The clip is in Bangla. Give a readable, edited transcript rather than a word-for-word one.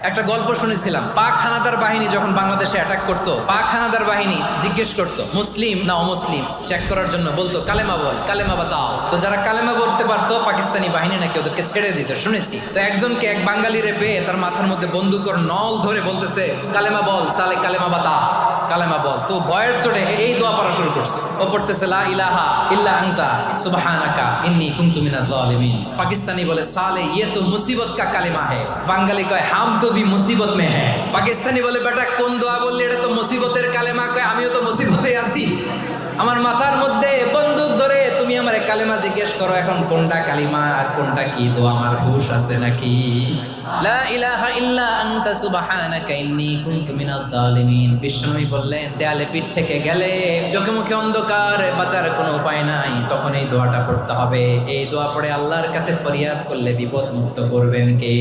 একটা গল্প শুনেছিলাম, পাক হানাদার বাহিনী যখন বাংলাদেশে অ্যাটাক করতো, পাক হানাদার বাহিনী জিজ্ঞেস করতো মুসলিম না অমুসলিম চেক করার জন্য, বলতো কালেমা বল, কালেমা বাতাও। তো যারা কালেমা বলতে পারতো পাকিস্তানি বাহিনী নাকি ওদেরকে ছেড়ে দিত, শুনেছি। তো একজনকে এক বাঙালিরে পেয়ে তার মাথার মধ্যে বন্দুকর নল ধরে বলতেছে কালেমা বল সালে, কালেমা বাতা, কালেমা বল। তো ভয়ের চোটে এই দোয়া পড়া শুরু করছে। ও পড়তেছে লা ইলাহা ইল্লা আনতা সুবহানাকা ইন্নী কুনতু মিনাজ জালিমিন। পাকিস্তানি বলে সালে ইয়ে তো মুসিবত কা কালেমা হে। বাঙালি কয় হাম তো ভি মুসিবত মে হ্যাঁ। পাকিস্তানি বলে বেটা কোন দোয়া বললি, এটা তো মুসিবতের কালেমা। কয় আমিও তো মুসিবতে আছি, আমার মাথার মধ্যে বন্দুক ধরে তুমি আমার কালেমা জিজ্ঞেস করো, এখন কোনটা কালিমা আর কোনটা কি, তো আমার হুশ আছে নাকি? লা ইলাহা ইল্লা আনতা সুবহানাকা ইন্নী কুনতু মিনাজ জালিমিন। বিষ্ণুই বললেন দেয়ালে পিঠ থেকে গেলে, চোখে মুখে অন্ধকার, বাঁচার কোনো উপায় নাই, তখন এই দোয়াটা পড়তে হবে। এই দোয়া পড়ে আল্লাহর কাছে ফরিয়াদ করলে বিপদ মুক্ত করবেন কে?